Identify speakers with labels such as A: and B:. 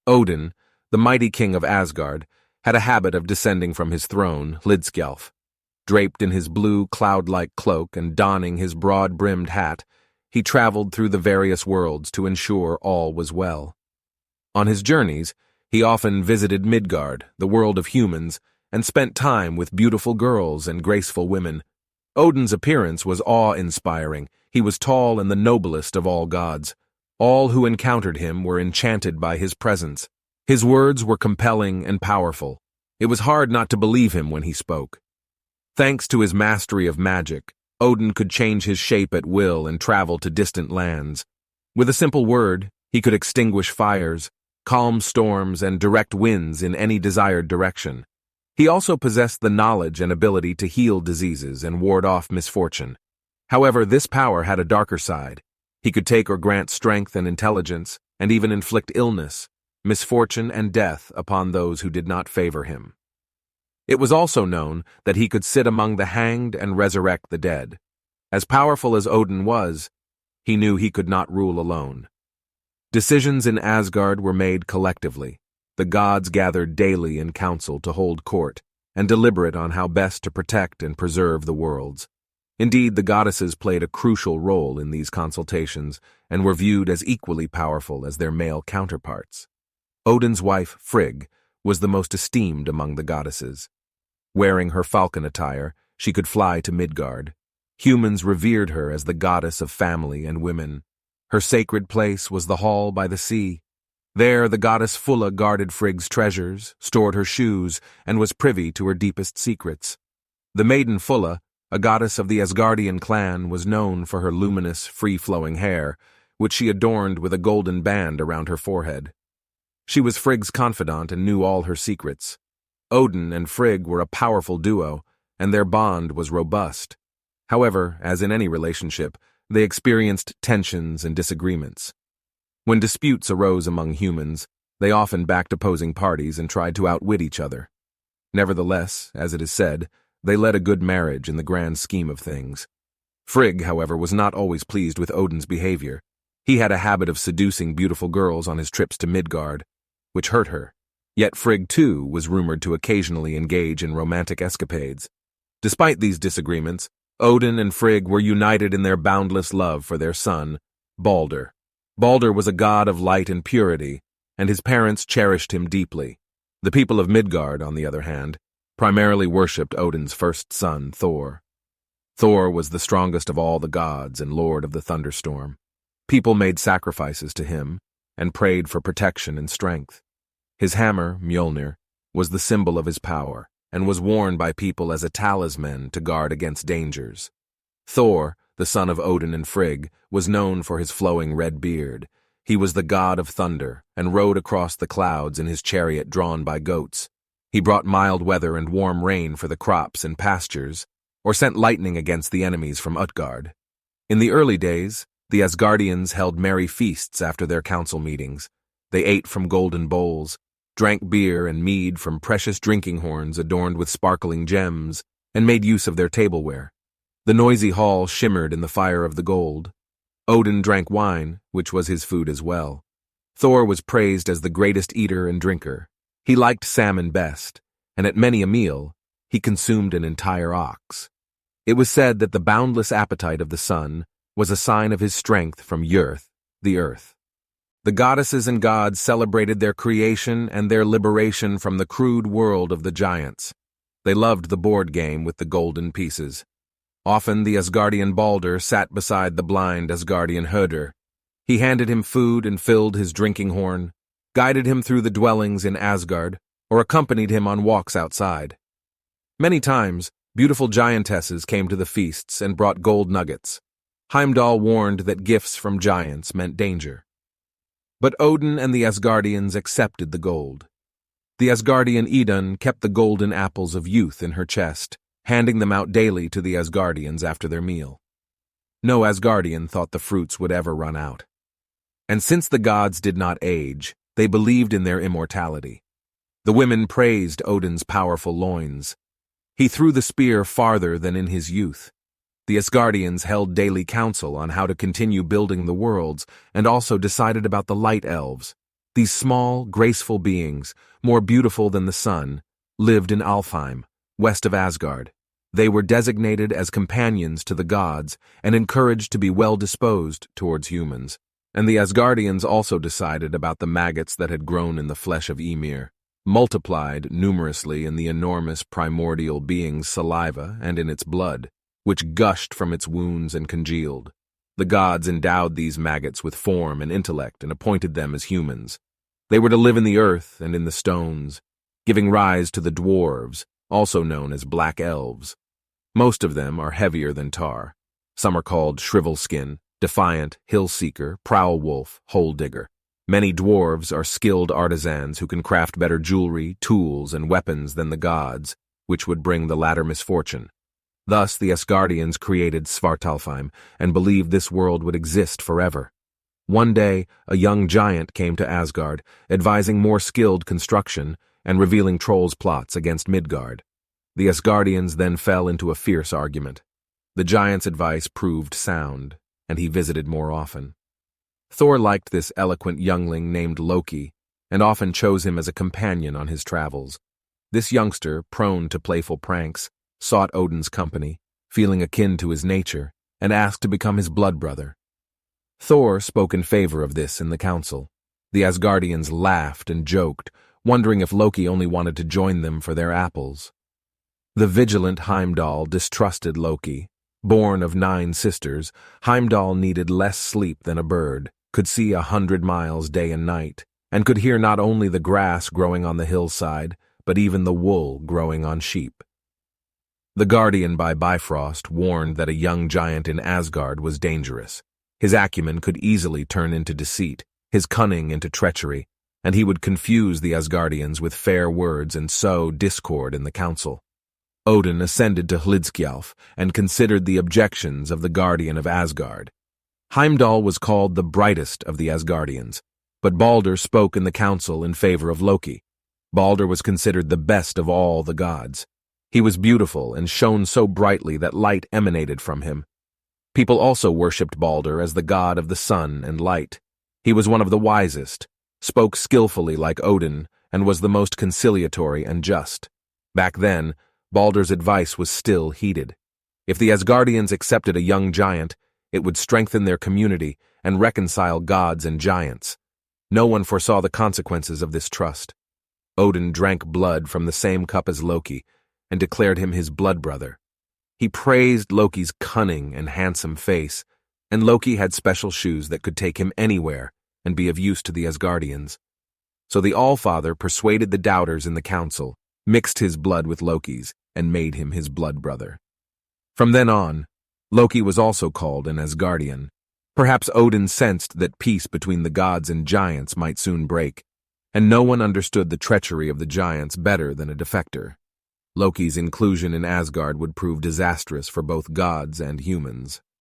A: Odin, the mighty king of Asgard, had a habit of descending from his throne, Lidskjalf. Draped in his blue, cloud-like cloak and donning his broad-brimmed hat, he traveled through the various worlds to ensure all was well. On his journeys, he often visited Midgard, the world of humans, and spent time with beautiful girls and graceful women. Odin's appearance was awe-inspiring. He was tall and the noblest of all gods. All who encountered him were enchanted by his presence. His words were compelling and powerful. It was hard not to believe him when he spoke. Thanks to his mastery of magic, Odin could change his shape at will and travel to distant lands. With a simple word, he could extinguish fires, calm storms, and direct winds in any desired direction. He also possessed the knowledge and ability to heal diseases and ward off misfortune. However, this power had a darker side. He could take or grant strength and intelligence, and even inflict illness, misfortune, and death upon those who did not favor him. It was also known that he could sit among the hanged and resurrect the dead. As powerful as Odin was, he knew he could not rule alone. Decisions in Asgard were made collectively. The gods gathered daily in council to hold court and deliberate on how best to protect and preserve the worlds. Indeed, the goddesses played a crucial role in these consultations and were viewed as equally powerful as their male counterparts. Odin's wife, Frigg, was the most esteemed among the goddesses. Wearing her falcon attire, she could fly to Midgard. Humans revered her as the goddess of family and women. Her sacred place was the hall by the sea. There, the goddess Fulla guarded Frigg's treasures, stored her shoes, and was privy to her deepest secrets. The maiden Fulla, a goddess of the Asgardian clan, was known for her luminous, free-flowing hair, which she adorned with a golden band around her forehead. She was Frigg's confidant and knew all her secrets. Odin and Frigg were a powerful duo, and their bond was robust. However, as in any relationship, they experienced tensions and disagreements. When disputes arose among humans, they often backed opposing parties and tried to outwit each other. Nevertheless, as it is said, they led a good marriage in the grand scheme of things. Frigg, however, was not always pleased with Odin's behavior. He had a habit of seducing beautiful girls on his trips to Midgard, which hurt her. Yet Frigg, too, was rumored to occasionally engage in romantic escapades. Despite these disagreements, Odin and Frigg were united in their boundless love for their son, Balder. Balder was a god of light and purity, and his parents cherished him deeply. The people of Midgard, on the other hand, primarily worshipped Odin's first son, Thor. Thor was the strongest of all the gods and lord of the thunderstorm. People made sacrifices to him and prayed for protection and strength. His hammer, Mjolnir, was the symbol of his power and was worn by people as a talisman to guard against dangers. Thor, the son of Odin and Frigg, was known for his flowing red beard. He was the god of thunder and rode across the clouds in his chariot drawn by goats. He brought mild weather and warm rain for the crops and pastures, or sent lightning against the enemies from Utgard. In the early days, the Asgardians held merry feasts after their council meetings. They ate from golden bowls, drank beer and mead from precious drinking horns adorned with sparkling gems, and made use of their tableware. The noisy hall shimmered in the fire of the gold. Odin drank wine, which was his food as well. Thor was praised as the greatest eater and drinker. He liked salmon best, and at many a meal, he consumed an entire ox. It was said that the boundless appetite of the sun was a sign of his strength from Yrth, the earth. The goddesses and gods celebrated their creation and their liberation from the crude world of the giants. They loved the board game with the golden pieces. Often the Asgardian Balder sat beside the blind Asgardian herder. He handed him food and filled his drinking horn, guided him through the dwellings in Asgard, or accompanied him on walks outside. Many times, beautiful giantesses came to the feasts and brought gold nuggets. Heimdall warned that gifts from giants meant danger. But Odin and the Asgardians accepted the gold. The Asgardian Idun kept the golden apples of youth in her chest, handing them out daily to the Asgardians after their meal. No Asgardian thought the fruits would ever run out. And since the gods did not age, they believed in their immortality. The women praised Odin's powerful loins. He threw the spear farther than in his youth. The Asgardians held daily council on how to continue building the worlds and also decided about the Light Elves, These small, graceful beings, more beautiful than the sun, lived in Alfheim, west of Asgard. They were designated as companions to the gods and encouraged to be well-disposed towards humans. And the Asgardians also decided about the maggots that had grown in the flesh of Ymir, multiplied numerously in the enormous primordial being's saliva and in its blood, which gushed from its wounds and congealed. The gods endowed these maggots with form and intellect and appointed them as humans. They were to live in the earth and in the stones, giving rise to the dwarves, also known as black elves. Most of them are heavier than tar. Some are called Shrivel-Skin, Defiant, Hill-Seeker, Prowl-Wolf, Hole-Digger. Many dwarves are skilled artisans who can craft better jewelry, tools, and weapons than the gods, which would bring the latter misfortune. Thus the Asgardians created Svartalfheim and believed this world would exist forever. One day, a young giant came to Asgard, advising more skilled construction and revealing trolls' plots against Midgard. The Asgardians then fell into a fierce argument. The giant's advice proved sound, and he visited more often. Thor liked this eloquent youngling named Loki, and often chose him as a companion on his travels. This youngster, prone to playful pranks, sought Odin's company, feeling akin to his nature, and asked to become his blood brother. Thor spoke in favor of this in the council. The Asgardians laughed and joked, wondering if Loki only wanted to join them for their apples. The vigilant Heimdall distrusted Loki. Born of 9 sisters, Heimdall needed less sleep than a bird, could see 100 miles day and night, and could hear not only the grass growing on the hillside, but even the wool growing on sheep. The Guardian by Bifrost warned that a young giant in Asgard was dangerous. His acumen could easily turn into deceit, his cunning into treachery, and he would confuse the Asgardians with fair words and sow discord in the council. Odin ascended to Hlidskjalf and considered the objections of the Guardian of Asgard. Heimdall was called the brightest of the Asgardians, but Balder spoke in the council in favor of Loki. Balder was considered the best of all the gods. He was beautiful and shone so brightly that light emanated from him. People also worshipped Balder as the god of the sun and light. He was one of the wisest, spoke skillfully like Odin, and was the most conciliatory and just. Back then, Balder's advice was still heeded. If the Asgardians accepted a young giant, it would strengthen their community and reconcile gods and giants. No one foresaw the consequences of this trust. Odin drank blood from the same cup as Loki and declared him his blood brother. He praised Loki's cunning and handsome face, and Loki had special shoes that could take him anywhere and be of use to the Asgardians. So the Allfather persuaded the doubters in the council, mixed his blood with Loki's, and made him his blood brother. From then on, Loki was also called an Asgardian. Perhaps Odin sensed that peace between the gods and giants might soon break, and no one understood the treachery of the giants better than a defector. Loki's inclusion in Asgard would prove disastrous for both gods and humans.